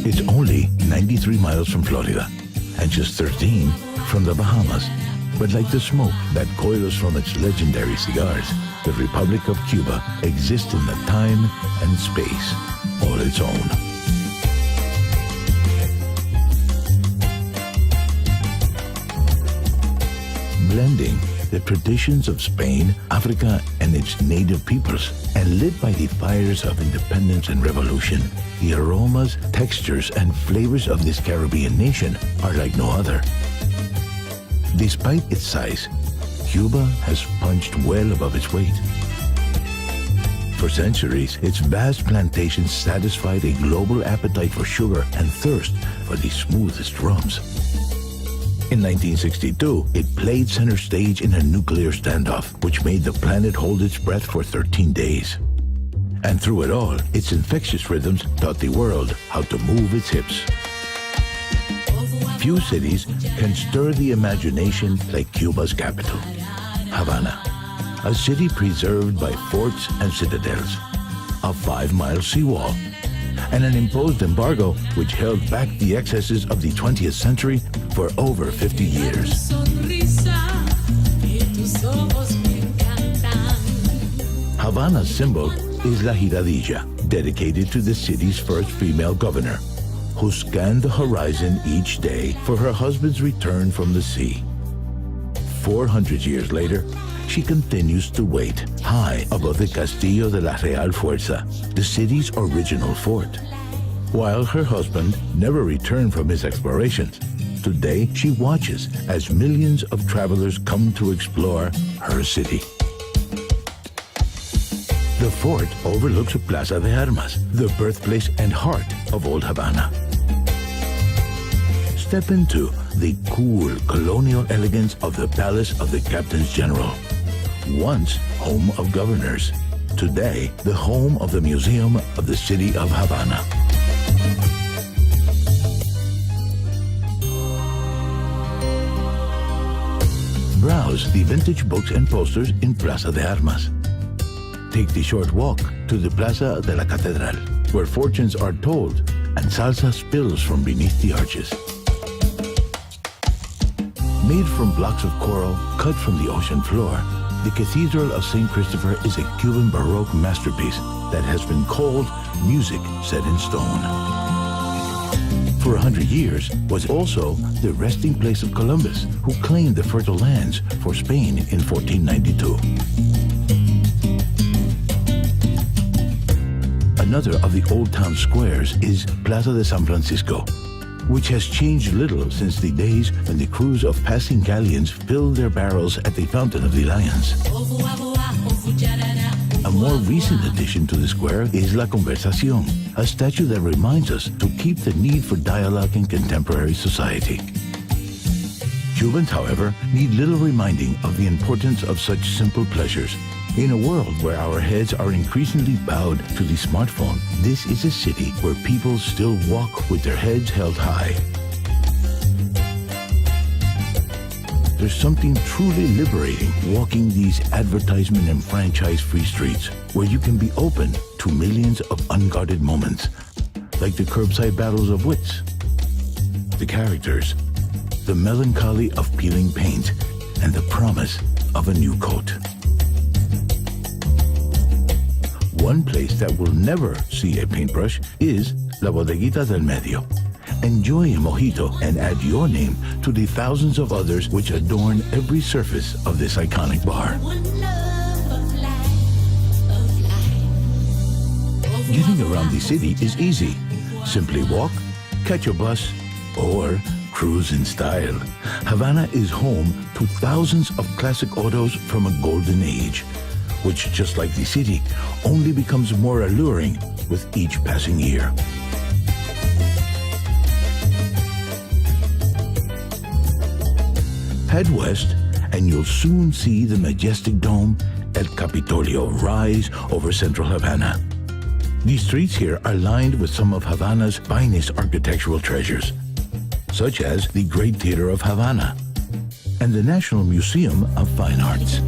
It's only 93 miles from Florida and just 13 from the Bahamas. But like the smoke that coils from its legendary cigars, the Republic of Cuba exists in a time and space all its own. Blending the traditions of Spain, Africa, and its native peoples, and lit by the fires of independence and revolution, the aromas, textures, and flavors of this Caribbean nation are like no other. Despite its size, Cuba has punched well above its weight. For centuries, its vast plantations satisfied a global appetite for sugar and thirst for the smoothest rums. In 1962, it played center stage in a nuclear standoff, which made the planet hold its breath for 13 days. And through it all, its infectious rhythms taught the world how to move its hips. Few cities can stir the imagination like Cuba's capital, Havana, a city preserved by forts and citadels, a 5-mile seawall, and an imposed embargo which held back the excesses of the 20th century for over 50 years. Havana's symbol is La Giradilla, dedicated to the city's first female governor, who scanned the horizon each day for her husband's return from the sea. 400 years later, she continues to wait high above the Castillo de la Real Fuerza, the city's original fort. While her husband never returned from his explorations, today she watches as millions of travelers come to explore her city. The fort overlooks Plaza de Armas, the birthplace and heart of old Havana. Step into the cool colonial elegance of the Palace of the Captains General. Once home of governors, today the home of the Museum of the City of Havana. Browse the vintage books and posters in Plaza de Armas. Take the short walk to the Plaza de la Catedral, where fortunes are told and salsa spills from beneath the arches. Made from blocks of coral cut from the ocean floor, the Cathedral of St. Christopher is a Cuban Baroque masterpiece that has been called music set in stone. For 100 years, was also the resting place of Columbus, who claimed the fertile lands for Spain in 1492. Another of the old town squares is Plaza de San Francisco, which has changed little since the days when the crews of passing galleons filled their barrels at the Fountain of the Lions. A more recent addition to the square is La Conversación, a statue that reminds us to keep the need for dialogue in contemporary society. Cubans, however, need little reminding of the importance of such simple pleasures. In a world where our heads are increasingly bowed to the smartphone, this is a city where people still walk with their heads held high. There's something truly liberating walking these advertisement and franchise-free streets where you can be open to millions of unguarded moments, like the curbside battles of wits, the characters, the melancholy of peeling paint, and the promise of a new coat. One place that will never see a paintbrush is La Bodeguita del Medio. Enjoy a mojito and add your name to the thousands of others which adorn every surface of this iconic bar. Getting around the city is easy. Simply walk, catch a bus, or cruise in style. Havana is home to thousands of classic autos from a golden age, which, just like the city, only becomes more alluring with each passing year. Head west, and you'll soon see the majestic dome, El Capitolio, rise over central Havana. These streets here are lined with some of Havana's finest architectural treasures, such as the Great Theater of Havana and the National Museum of Fine Arts.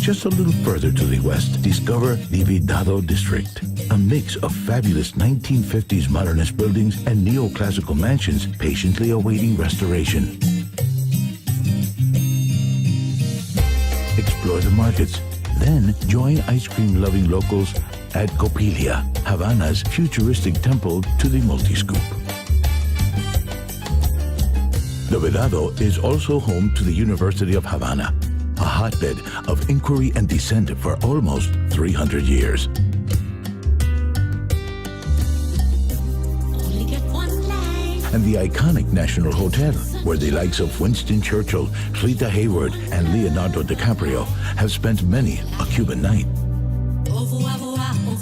Just a little further to the west, discover the Vidado district, a mix of fabulous 1950s modernist buildings and neoclassical mansions patiently awaiting restoration. Explore the markets, then join ice cream-loving locals at Copilia, Havana's futuristic temple to the multi-scoop. The Vedado is also home to the University of Havana, a hotbed of inquiry and dissent for almost 300 years. And the iconic National Hotel, where the likes of Winston Churchill, Rita Hayworth, and Leonardo DiCaprio have spent many a Cuban night.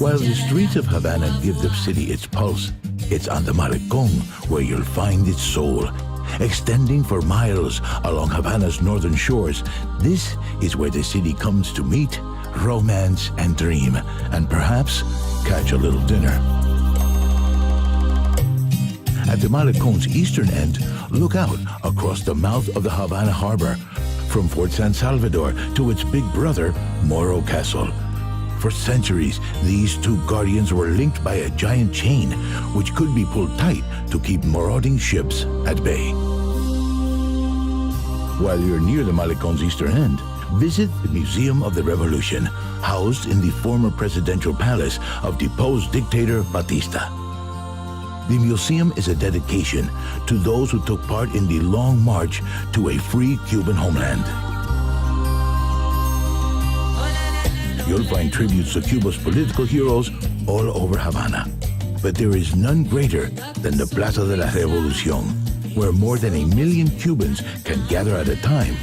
While the streets of Havana give the city its pulse, it's on the Malecón where you'll find its soul. Extending for miles along Havana's northern shores, this is where the city comes to meet, romance, and dream, and perhaps catch a little dinner. At the Malecón's eastern end, look out across the mouth of the Havana harbor, from Fort San Salvador to its big brother, Morro Castle. For centuries, these two guardians were linked by a giant chain, which could be pulled tight to keep marauding ships at bay. While you're near the Malecón's eastern end, visit the Museum of the Revolution, housed in the former presidential palace of deposed dictator Batista. The museum is a dedication to those who took part in the long march to a free Cuban homeland. You'll find tributes to Cuba's political heroes all over Havana. But there is none greater than the Plaza de la Revolución, where more than 1 million Cubans can gather at a time.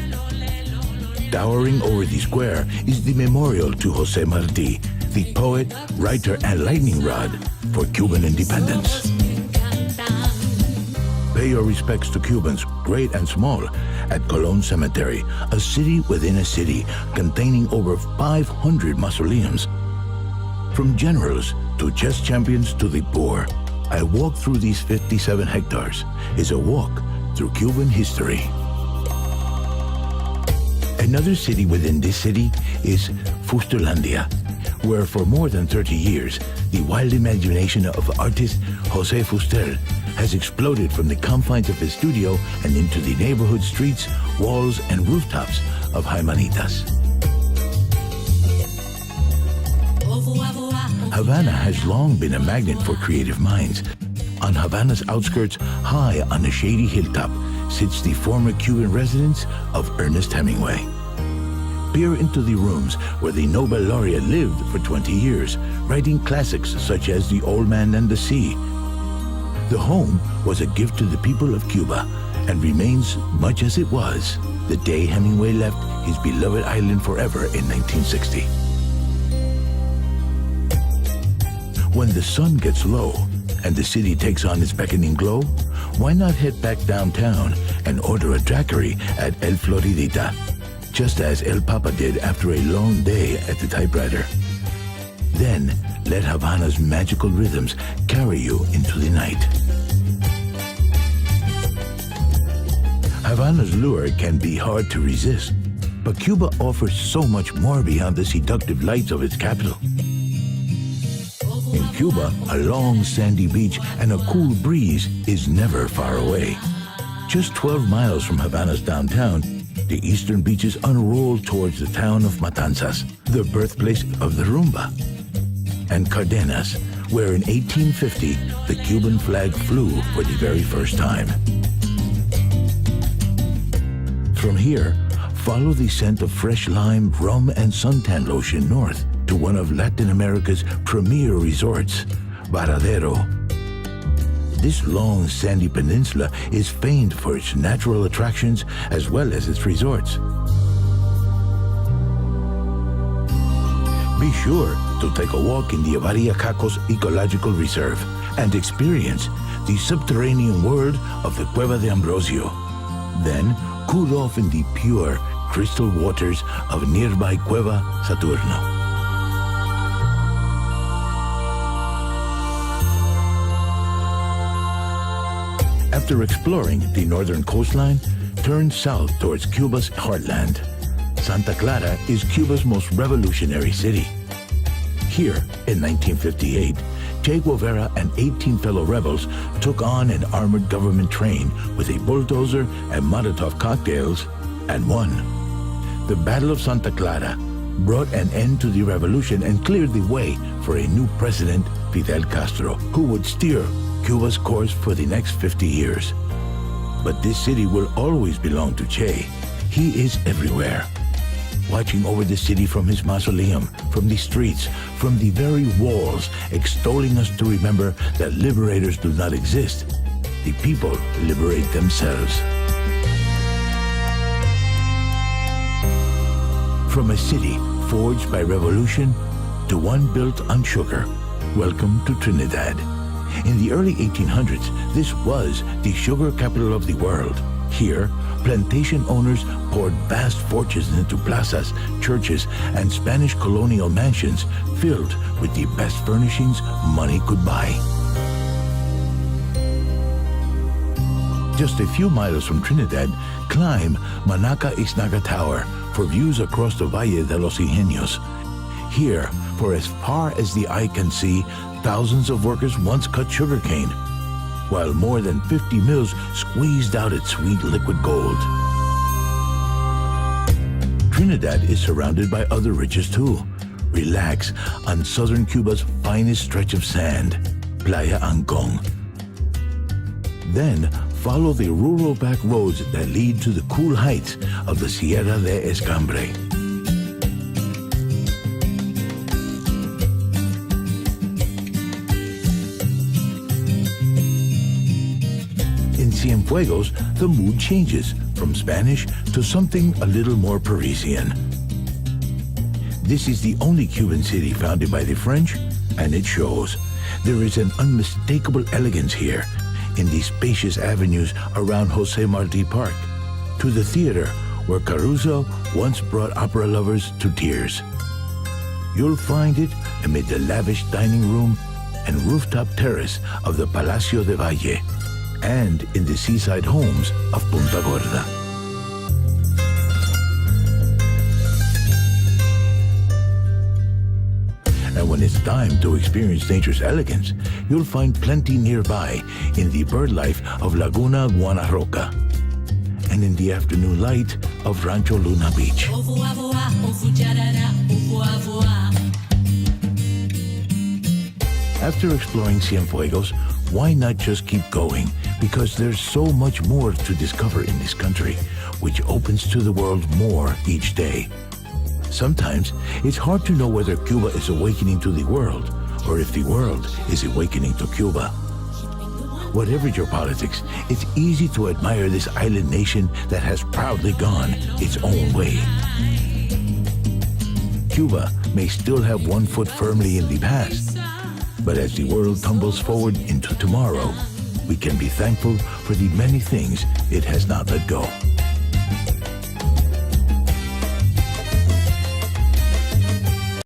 Towering over the square is the memorial to José Martí, the poet, writer, and lightning rod for Cuban independence. Pay your respects to Cubans, great and small, at Colón Cemetery, a city within a city containing over 500 mausoleums. From generals to chess champions to the poor, I walk through these 57 hectares. It's a walk through Cuban history. Another city within this city is Fusterlandia, where for more than 30 years, the wild imagination of artist José Fuster has exploded from the confines of his studio and into the neighborhood streets, walls, and rooftops of Jaimanitas. Havana has long been a magnet for creative minds. On Havana's outskirts, high on a shady hilltop, sits the former Cuban residence of Ernest Hemingway. Peer into the rooms where the Nobel laureate lived for 20 years, writing classics such as The Old Man and the Sea. The home was a gift to the people of Cuba and remains much as it was the day Hemingway left his beloved island forever in 1960. When the sun gets low and the city takes on its beckoning glow, why not head back downtown and order a daiquiri at El Floridita, just as El Papa did after a long day at the typewriter. Then let Havana's magical rhythms carry you into the night. Havana's lure can be hard to resist, but Cuba offers so much more beyond the seductive lights of its capital. In Cuba, a long sandy beach and a cool breeze is never far away. Just 12 miles from Havana's downtown, the eastern beaches unroll towards the town of Matanzas, the birthplace of the rumba, and Cardenas, where in 1850 the Cuban flag flew for the very first time. From here, follow the scent of fresh lime, rum, and suntan lotion north to one of Latin America's premier resorts, Varadero. This long sandy peninsula is famed for its natural attractions as well as its resorts. Be sure to take a walk in the Avariacacos Ecological Reserve and experience the subterranean world of the Cueva de Ambrosio. Then cool off in the pure, crystal waters of nearby Cueva Saturno. After exploring the northern coastline, turn south towards Cuba's heartland. Santa Clara is Cuba's most revolutionary city. Here, in 1958, Che Guevara and 18 fellow rebels took on an armored government train with a bulldozer and Molotov cocktails and won. The Battle of Santa Clara brought an end to the revolution and cleared the way for a new president, Fidel Castro, who would steer Cuba's course for the next 50 years. But this city will always belong to Che. He is everywhere, watching over the city from his mausoleum, from the streets, from the very walls, extolling us to remember that liberators do not exist. The people liberate themselves. From a city forged by revolution to one built on sugar, welcome to Trinidad. In the early 1800s, this was the sugar capital of the world. Here, plantation owners poured vast fortunes into plazas, churches, and Spanish colonial mansions filled with the best furnishings money could buy. Just a few miles from Trinidad, climb Manaca Ixnaga Tower for views across the Valle de los Ingenios. Here, for as far as the eye can see, thousands of workers once cut sugarcane, while more than 50 mills squeezed out its sweet liquid gold. Trinidad is surrounded by other riches too. Relax on southern Cuba's finest stretch of sand, Playa Ancon. Then follow the rural back roads that lead to the cool heights of the Sierra de Escambre. In Cienfuegos, the mood changes from Spanish to something a little more Parisian. This is the only Cuban city founded by the French, and it shows. There is an unmistakable elegance here, in the spacious avenues around Jose Marti Park, to the theater where Caruso once brought opera lovers to tears. You'll find it amid the lavish dining room and rooftop terrace of the Palacio de Valle, and in the seaside homes of Punta Gorda. And when it's time to experience nature's elegance, you'll find plenty nearby in the bird life of Laguna Guanaroca and in the afternoon light of Rancho Luna Beach. After exploring Cienfuegos, why not just keep going? Because there's so much more to discover in this country, which opens to the world more each day. Sometimes it's hard to know whether Cuba is awakening to the world or if the world is awakening to Cuba. Whatever your politics, it's easy to admire this island nation that has proudly gone its own way. Cuba may still have one foot firmly in the past, but as the world tumbles forward into tomorrow, we can be thankful for the many things it has not let go.